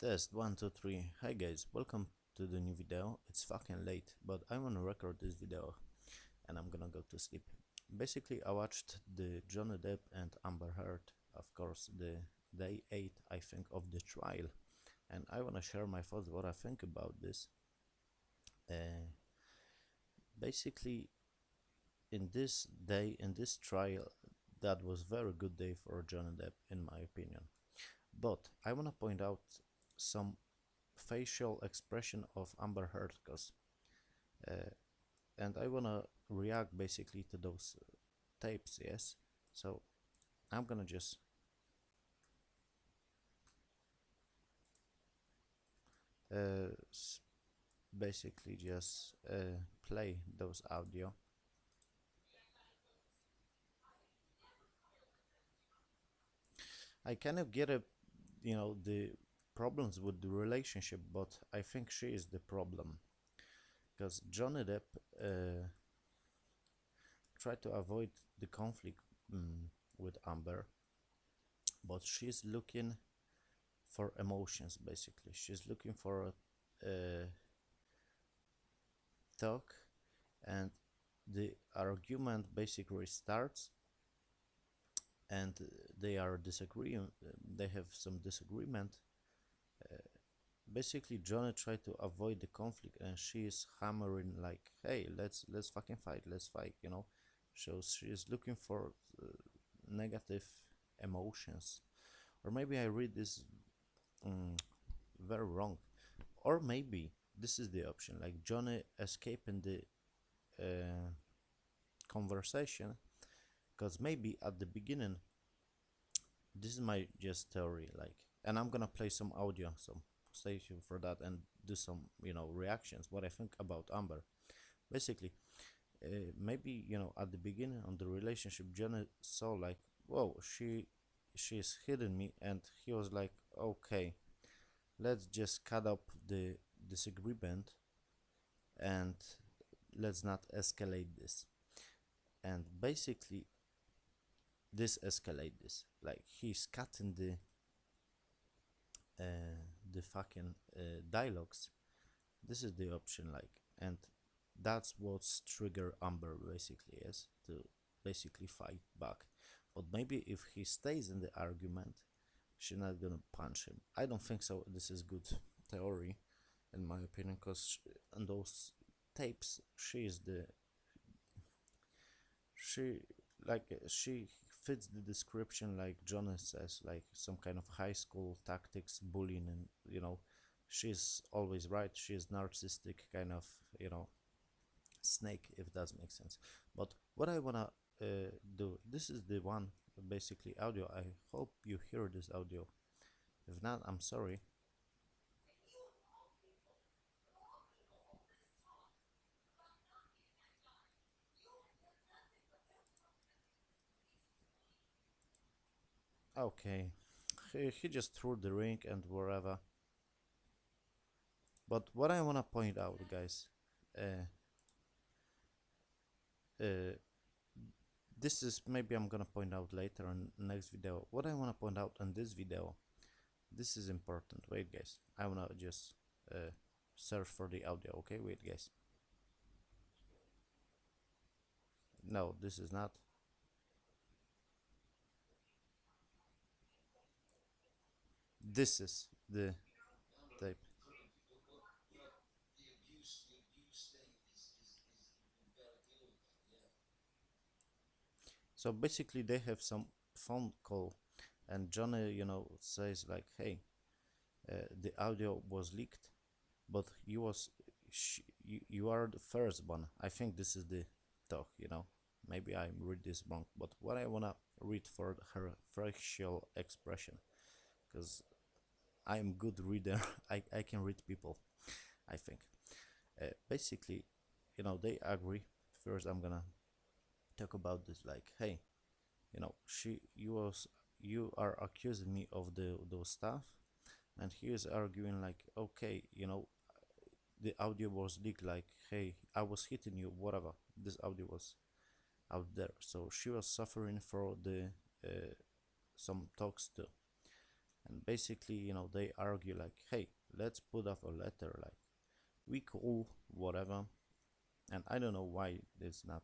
Test 1 2 3. Hi guys, welcome to the new video. It's fucking late, but I wanna record this video and I'm gonna go to sleep. Basically, I watched the Johnny Depp and Amber Heard, of course, the day 8, I think, of the trial, and I wanna share my thoughts, what I think about this. Basically, in this day, in this trial, that was very good day for Johnny Depp, in my opinion. But I wanna point out some facial expression of Amber Heard, cause and I wanna react basically to those tapes. Yes, so I'm gonna just basically just play those audio. I kind of get the problems with the relationship, but I think she is the problem, because Johnny Depp tried to avoid the conflict with Amber, but she's looking for emotions. Basically, she's looking for a talk, and the argument basically starts, and they are disagreeing. They have some disagreement. Basically, Johnny tried to avoid the conflict, and she is hammering like, "Hey, let's fucking fight. Let's fight." So she is looking for negative emotions, or maybe I read this very wrong, or maybe this is the option, like Johnny escaping the conversation, because maybe at the beginning, this is my just theory, like, and I'm gonna play some audio, so stay tuned for that, and do some reactions, what I think about Amber. Basically, maybe at the beginning on the relationship, Johnny saw like, whoa, she's hitting me, and he was like, okay, let's just cut up the disagreement, and let's not escalate this. And basically, this escalate this, like he's cutting the fucking dialogues. This is the option, like, and that's what's trigger Amber basically, yes, to basically fight back. But maybe if he stays in the argument, she's not gonna punch him. I don't think so. This is good theory, in my opinion, because on those tapes, she she fits the description, like Jonas says, like some kind of high school tactics, bullying, and she's always right. She's narcissistic, kind of snake, if that makes sense. But what I wanna do, this is the one, basically audio. I hope you hear this audio. If not, I'm sorry. Okay, he just threw the ring and wherever. But what I wanna point out, guys, uh, uh, this is, maybe I'm gonna point out later in next video. What I wanna point out in this video, this is important. Wait, guys, I wanna just search for the audio. Okay, wait, guys. No, this is not. This is the tape. So basically, they have some phone call, and Johnny, says like, "Hey, the audio was leaked, but you are the first one." I think this is the talk. Maybe I read this wrong, but what I wanna read for her facial expression, because I'm good reader. I can read people, I think. Basically, they agree. First, I'm gonna talk about this, like, hey, you are accusing me of those stuff, and he is arguing like, okay, the audio was leaked, like, hey, I was hitting you, whatever, this audio was out there. So she was suffering for the some talks too. And basically, they argue like, hey, let's put up a letter, like, we cool, whatever. And I don't know why it's not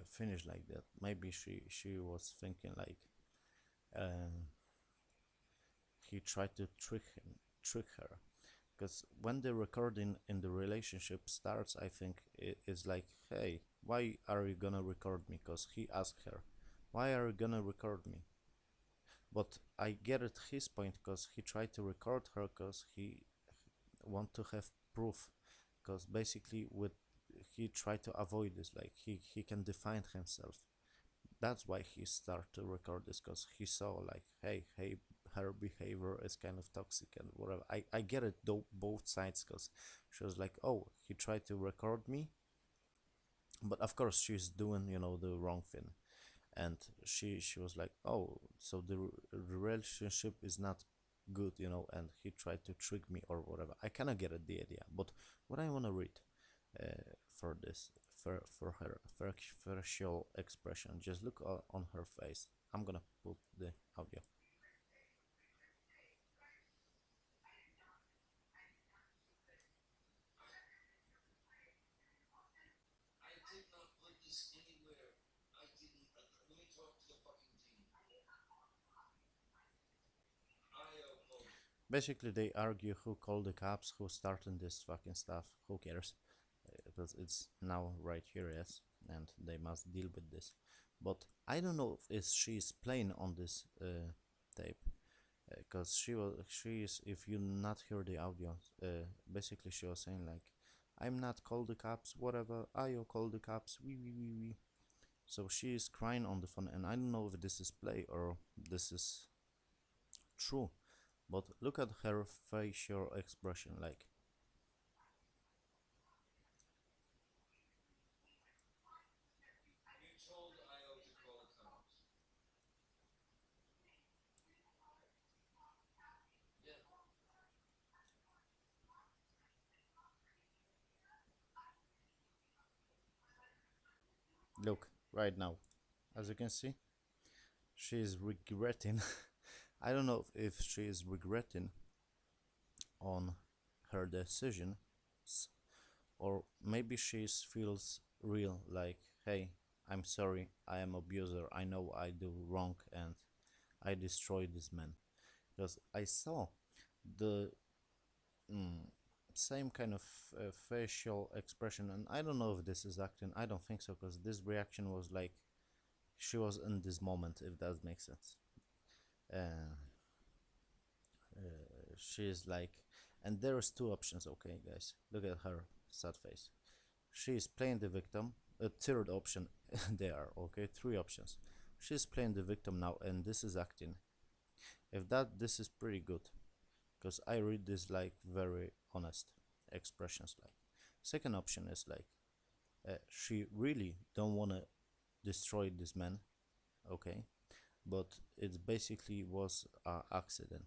finished like that. Maybe she was thinking like, uh, he tried to trick her. Because when the recording in the relationship starts, I think it's like, hey, why are you gonna record me? Because he asked her, why are you gonna record me? But I get it his point, because he tried to record her because he want to have proof. Because basically, with he tried to avoid this, like he can define himself. That's why he started to record this, because he saw like, hey, her behavior is kind of toxic and whatever. I get it though, both sides, because she was like, oh, he tried to record me, but of course she's doing the wrong thing. And she was like, oh, so the relationship is not good, and he tried to trick me or whatever. I kind of get it, the idea. But what I want to read for this, for her facial expression, just look on her face. I'm gonna put the audio. Basically, they argue who called the cops, who started this fucking stuff. Who cares? Because it's now right here, yes, and they must deal with this. But I don't know if she's playing on this tape, because she is, if you not hear the audio, basically she was saying like, I'm not call the cops, whatever, I'll call the cops, we. So she is crying on the phone, and I don't know if this is play or this is true. But look at her facial expression, like, look right now, as you can see, she is regretting. I don't know if she is regretting on her decision, or maybe she feels real, like, hey, I'm sorry, I am abuser, I know I do wrong, and I destroyed this man. Because I saw the mm, same kind of facial expression, and I don't know if this is acting. I don't think so, because this reaction was like she was in this moment, if that makes sense. uh, she's like, and there's two options, okay guys, look at her sad face. She is playing the victim. A third option, there, okay, three options. She's playing the victim now, and this is acting. If that, this is pretty good, because I read this like very honest expressions. Like, second option is like, she really don't wanna destroy this man, okay, but it basically was a accident.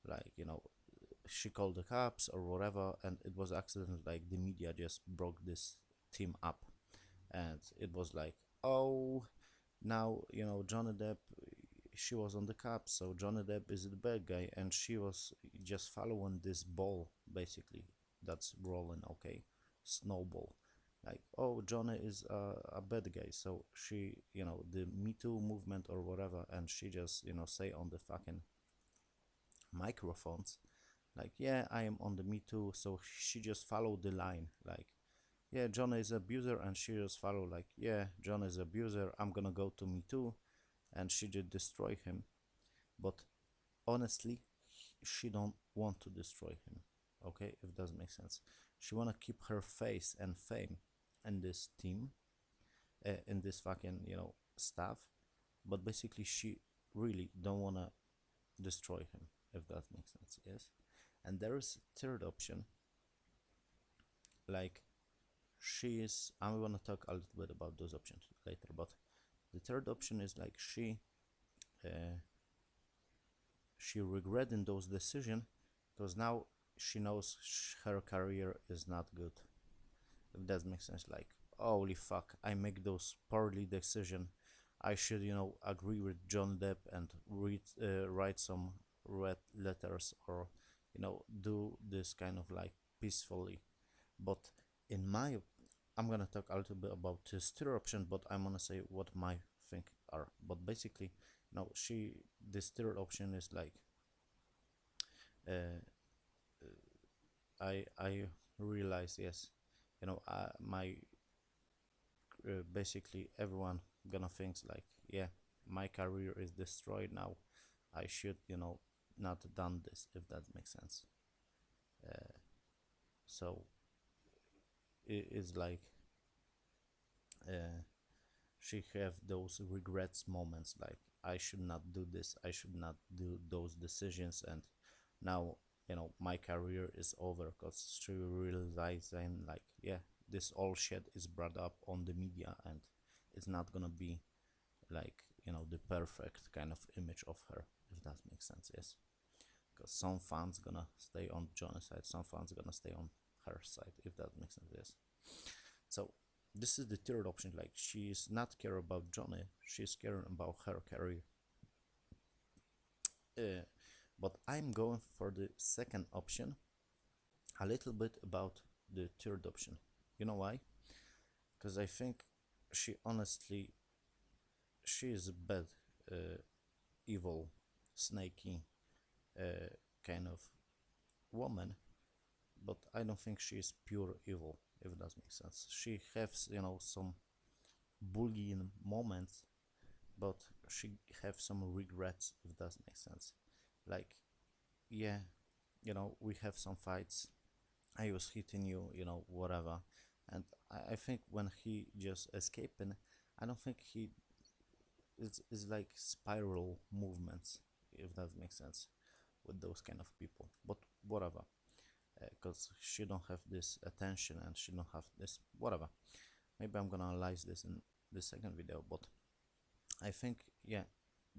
Like, she called the cops or whatever, and it was accident. Like, the media just broke this team up, and it was like, oh, now Johnny Depp, she was on the cops, so Johnny Depp is the bad guy, and she was just following this ball, basically, that's rolling, okay, snowball. Like, oh, Johnny is a bad guy, so she, the Me Too movement or whatever, and she just say on the fucking microphones, like, yeah, I am on the Me Too, so she just followed the line, like, yeah, John is abuser, and she just follow like, yeah, John is abuser, I'm gonna go to Me Too, and she just destroy him. But honestly, she don't want to destroy him, okay, if that makes sense. She wanna keep her face and fame in this team, in this fucking staff, but basically she really don't wanna destroy him, if that makes sense, yes. And there is third option, like, she is, I'm gonna talk a little bit about those options later, but the third option is like, uh, she regretting those decisions, because now she knows her career is not good, if that makes sense. Like, holy fuck, I make those poorly decision, I should agree with John Depp and write some red letters, or do this kind of like peacefully. But in my I'm gonna talk a little bit about this third option, but I'm gonna say what my think are. But basically, she this third option is like, uh, I realize, yes, my basically everyone gonna thinks like, yeah, my career is destroyed now. I should, not done this, if that makes sense. Uh, so it is like, uh, she have those regrets moments, like I should not do this, I should not do those decisions, and now my career is over, because she realizing like, yeah, this all shit is brought up on the media, and it's not gonna be like, the perfect kind of image of her, if that makes sense. Yes, because some fans gonna stay on Johnny's side, some fans gonna stay on her side, if that makes sense. Yes. So this is the third option, like she's not care about Johnny, she's caring about her career. uh, but I'm going for the second option, a little bit about the third option. You know why? Because I think she honestly, she is a bad, uh, evil, snaky, uh, kind of woman, but I don't think she is pure evil, if that makes sense. She has, some bullying moments, but she have some regrets, if that makes sense. Like, yeah, we have some fights, I was hitting you, whatever. And I think when he just escaping, I don't think he is like spiral movements, if that makes sense, with those kind of people. But whatever, because she don't have this attention, and she don't have this whatever. Maybe I'm gonna analyze this in the second video, but I think, yeah,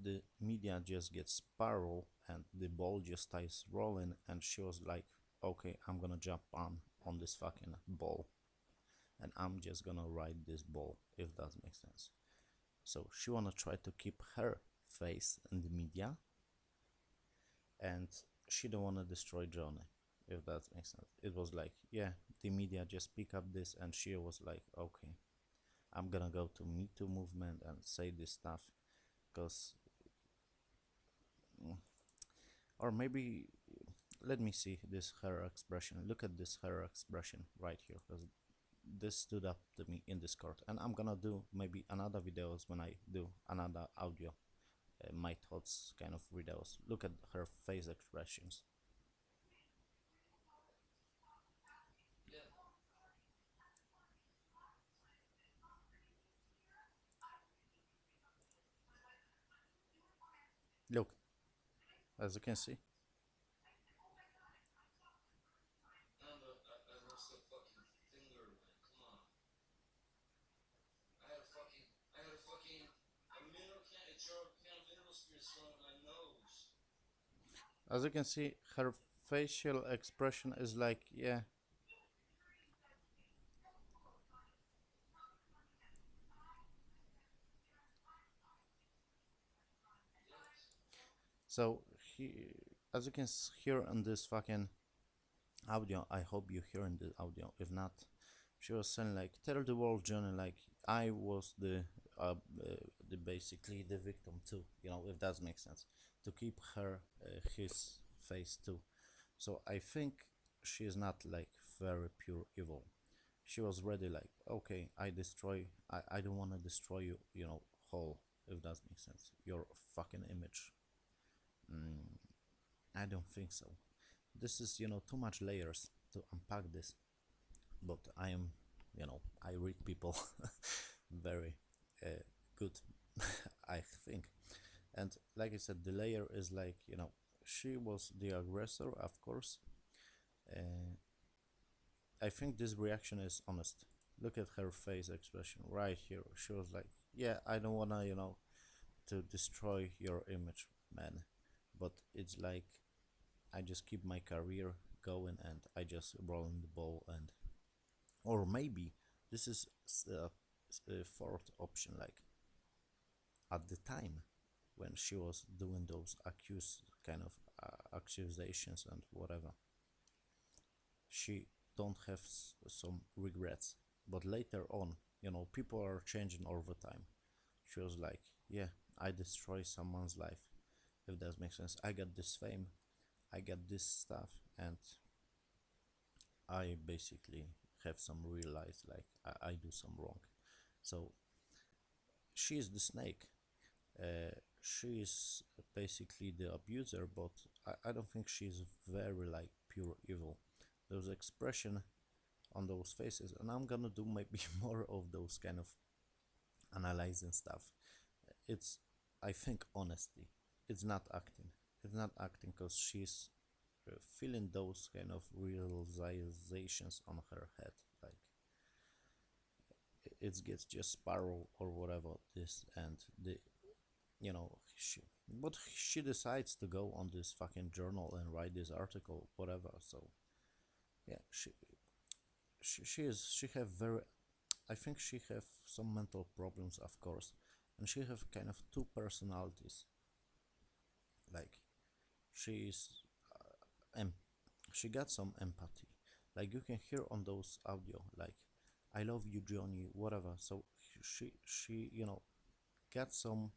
the media just gets spiral, and the ball just starts rolling, and she was like, okay, I'm gonna jump on this fucking ball, and I'm just gonna ride this ball, if that makes sense. So she wanna try to keep her face in the media, and she don't wanna destroy Johnny, if that makes sense. It was like, yeah, the media just pick up this, and she was like, okay, I'm gonna go to Me Too movement and say this stuff, because, or maybe, let me see this her expression. Look at this her expression right here, because this stood up to me in Discord, and I'm gonna do maybe another videos when I do another audio, my thoughts kind of videos. Look at her face expressions. Look, as you can see. As you can see, her facial expression is like, yeah. So he, as you can hear in this fucking audio, I hope you hear in the audio. If not, she was saying like, tell the world, Johnny, like I was the basically the victim too. If that makes sense, to keep her, his face too. So I think she is not like very pure evil. She was ready, like, okay, I don't want to destroy you, whole, if that makes sense, your fucking image. mm, I don't think so. This is, too much layers to unpack this, but I am, I read people very, uh, good, I think. And like I said, the layer is like, she was the aggressor, of course. uh, I think this reaction is honest. Look at her face expression right here. She was like, yeah, I don't wanna, to destroy your image, man, but it's like, I just keep my career going, and I just roll in the ball. And or maybe this is a fourth option, like at the time when she was doing those accused kind of accusations and whatever. She don't have some regrets, but later on, people are changing all the time. She was like, yeah, I destroy someone's life, if that makes sense. I got this fame, I got this stuff, and I basically have some real life, like I do some wrong. So she is the snake. She is basically the abuser, but I don't think she's very like pure evil. Those expression on those faces, and I'm gonna do maybe more of those kind of analyzing stuff. It's, I think, honesty. It's not acting. It's not acting because she's feeling those kind of realizations on her head. Like it gets just spiral or whatever this, and but she decides to go on this fucking journal and write this article, whatever. So yeah, she have very, I think she have some mental problems, of course, and she have kind of two personalities. Like she's em- she got some empathy, like you can hear on those audio, like I love you, Johnny, whatever. So she got some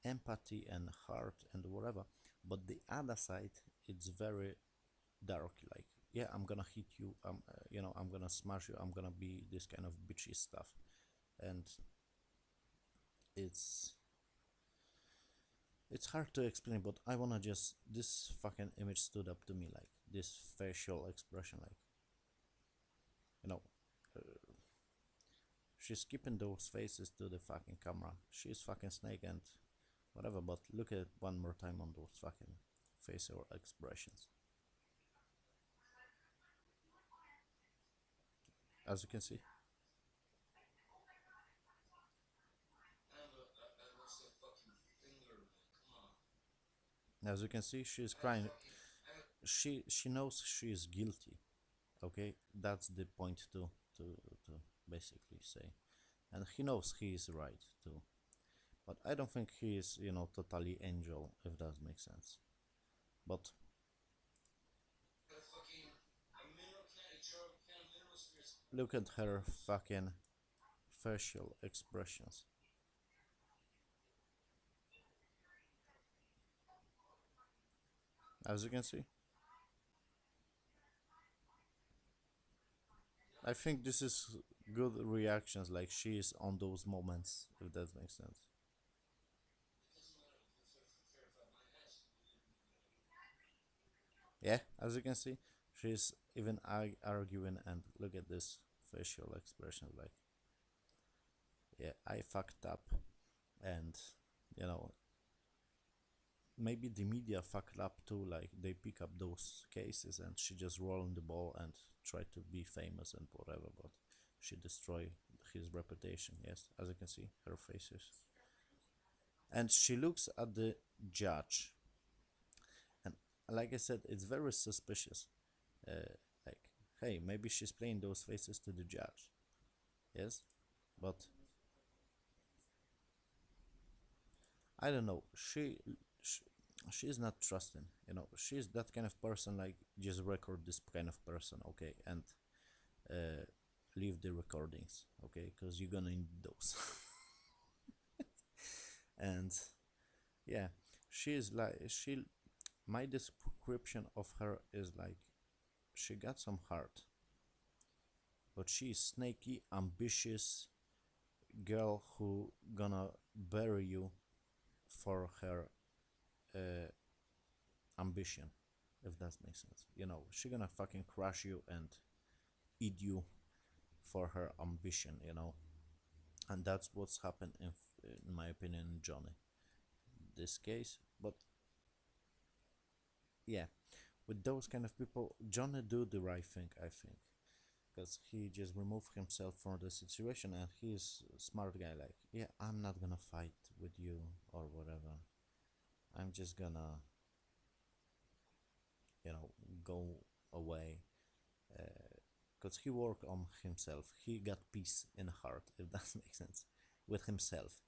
empathy and heart and whatever, but the other side, it's very dark. Like, yeah, I'm gonna hit you, I'm gonna smash you, I'm gonna be this kind of bitchy stuff. And it's it's hard to explain, but I wanna just, this fucking image stood up to me, like this facial expression, like you know uh, she's keeping those faces to the fucking camera. She's fucking snake and whatever, but look at it one more time on those fucking facial expressions. As you can see, she's crying. She knows she is guilty. Okay, that's the point to basically say, and he knows he is right too. But I don't think he is, totally angel, if that makes sense. But look at her fucking facial expressions. As you can see, I think this is good reactions. Like she is on those moments, if that makes sense. Yeah, as you can see, she's even arguing, and look at this facial expression. Like, yeah, I fucked up, and you know, maybe the media fucked up too. Like they pick up those cases, and she just rolling the ball and try to be famous and whatever. But she destroy his reputation. Yes, as you can see, her faces, and she looks at the judge, and like I said, it's very suspicious. Like, hey, maybe she's playing those faces to the judge. Yes, but I don't know. She she's not trusting. She's that kind of person. Like, just record this kind of person, okay, and uh, leave the recordings, okay, because you're gonna need those. And yeah, she is like she. My description of her is like she got some heart, but she's snaky, ambitious girl who gonna bury you for her uh, ambition, if that makes sense. She gonna fucking crush you and eat you for her ambition. And that's what's happened in my opinion, in Johnny, this case. But yeah, with those kind of people, Johnny do the right thing, I think, because he just removed himself from the situation, and he's a smart guy. Like, yeah, I'm not gonna fight with you or whatever. I'm just gonna, go away, because he worked on himself. He got peace in heart, if that makes sense, with himself,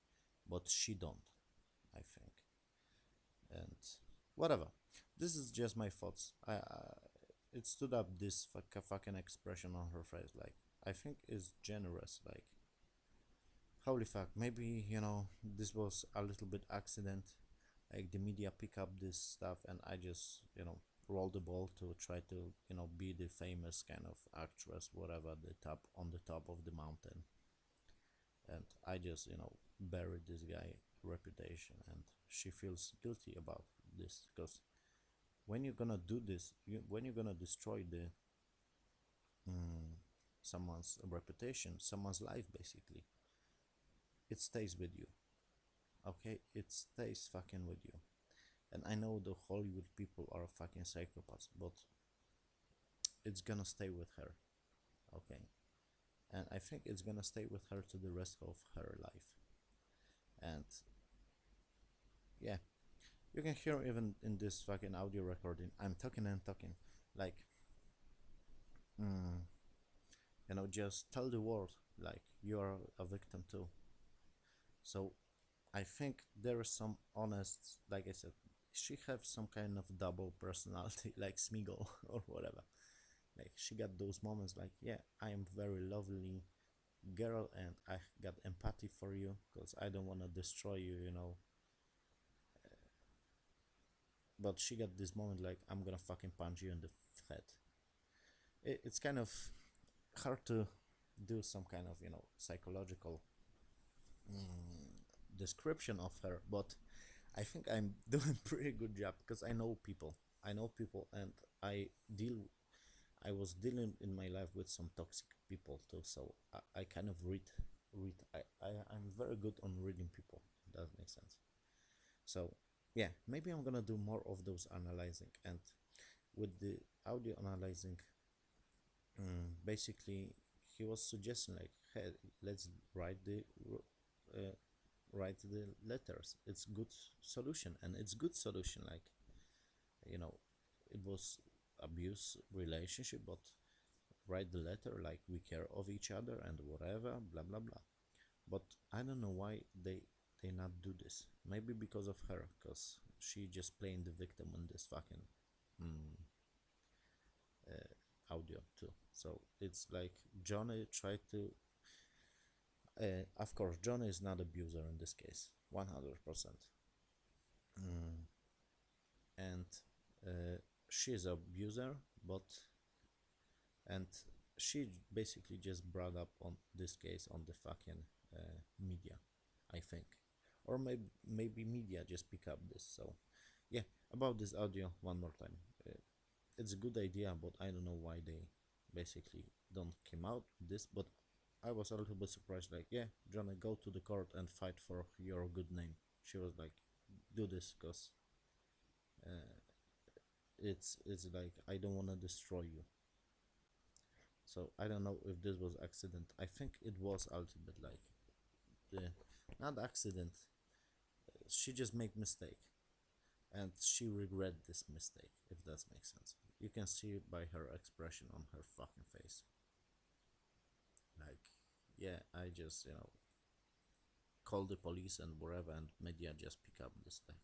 but she don't, I think. And Whatever. This is just my thoughts. It stood up this fucking expression on her face. Like, I think it's generous. Like, holy fuck. Maybe this was a little bit accident. Like the media pick up this stuff, and I just roll the ball to try to be the famous kind of actress, whatever, the top on the top of the mountain. And I just buried this guy reputation, and she feels guilty about this because when you're gonna do this, when you're gonna destroy the mm, someone's reputation, someone's life, basically, it stays with you. Okay, it stays fucking with you. And I know the Hollywood people are fucking psychopaths, but it's gonna stay with her. Okay, and I think it's gonna stay with her to the rest of her life. And yeah, you can hear even in this fucking audio recording, I'm talking and talking, like, mm, just tell the world like you're a victim too. So I think there is some honest, like I said, she have some kind of double personality, like Smeagol or whatever. Like she got those moments, like, yeah, I am very lovely girl, and I got empathy for you because I don't want to destroy you, But she got this moment, like, I'm gonna fucking punch you in the head. It's kind of hard to do some kind of psychological description of her, but I think I'm doing pretty good job because I know people. I know people, and I deal. I was dealing in my life with some toxic people too, so I kind of read. I'm very good on reading people. If that makes sense. So yeah, maybe I'm gonna do more of those analyzing, and with the audio analyzing, basically he was suggesting like, hey, let's write uh, write the letters. It's good solution, and it's good solution. Like, you know, it was abuse relationship, but write the letter like we care of each other and whatever, blah blah blah. But I don't know why they not do this. Maybe because of her, because she just playing the victim in this fucking mm, audio too. So it's like Johnny tried to. Of course, Johnny is not abuser in this case, 100%. Mm, and she's abuser, but and she basically just brought up on this case on the fucking media, I think, or maybe media just pick up this. So yeah, about this audio one more time. It's a good idea, but I don't know why they basically don't came out with this. But I was a little bit surprised. Like, yeah, Johnny, go to the court and fight for your good name. She was like, do this, cause uh, it's like I don't want to destroy you. So I don't know if this was accident. I think it was a little bit like the not accident. She just make mistake, and she regret this mistake. If that makes sense, you can see it by her expression on her fucking face. Like, yeah, I just call the police and whatever, and media just pick up this thing,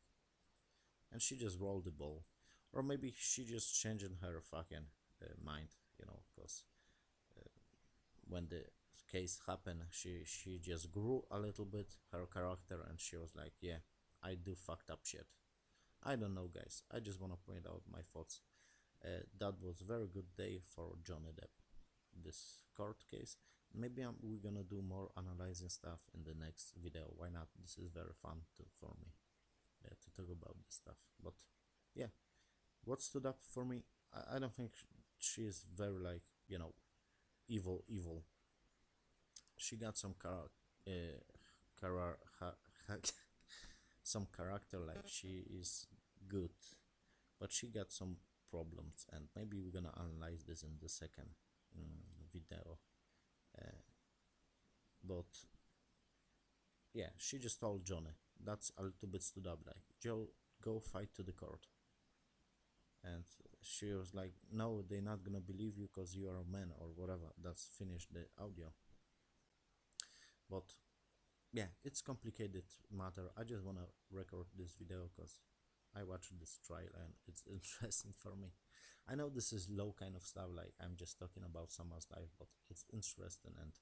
and she just rolled the ball, or maybe she just changing her fucking mind, because when the case happened, she just grew a little bit her character, and she was like, yeah, I do fucked up shit. I don't know, guys. I just want to point out my thoughts. That was a very good day for Johnny Depp, this court case. Maybe we're gonna do more analyzing stuff in the next video. Why not? This is very fun for me to talk about this stuff. But yeah, what stood up for me, I don't think she is very, like, evil. She got some chara- some character, like she is good, but she got some problems, and maybe we're gonna analyze this in the second video. But yeah, she just told Johnny. That's a little bit stood up, like, Joe, go fight to the court. And she was like, no, they're not gonna believe you because you are a man or whatever. That's finished the audio. But yeah, it's complicated matter. I just wanna record this video because I watched this trial and it's interesting for me. I know this is low kind of stuff, like I'm just talking about someone's life, but it's interesting. And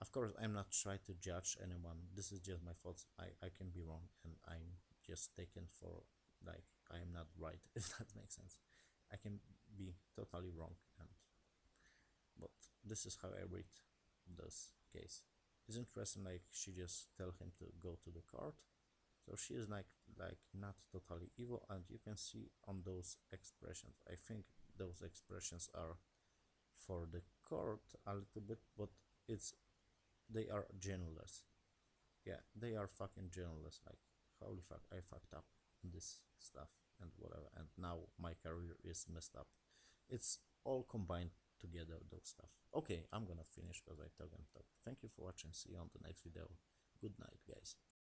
of course, I'm not trying to judge anyone. This is just my thoughts. I can be wrong, and I'm just taken for, like, I am not right, if that makes sense. I can be totally wrong, and but this is how I read this case. It's interesting. Like she just tell him to go to the court, so she is like not totally evil, and you can see on those expressions. I think those expressions are for the court a little bit, but it's they are genderless. Yeah, they are fucking genderless. Like holy fuck, I fucked up in this stuff and whatever, and now my career is messed up. It's all combined together, those stuff. Okay, I'm gonna finish because I talk and talk. Thank you for watching. See you on the next video. Good night, guys.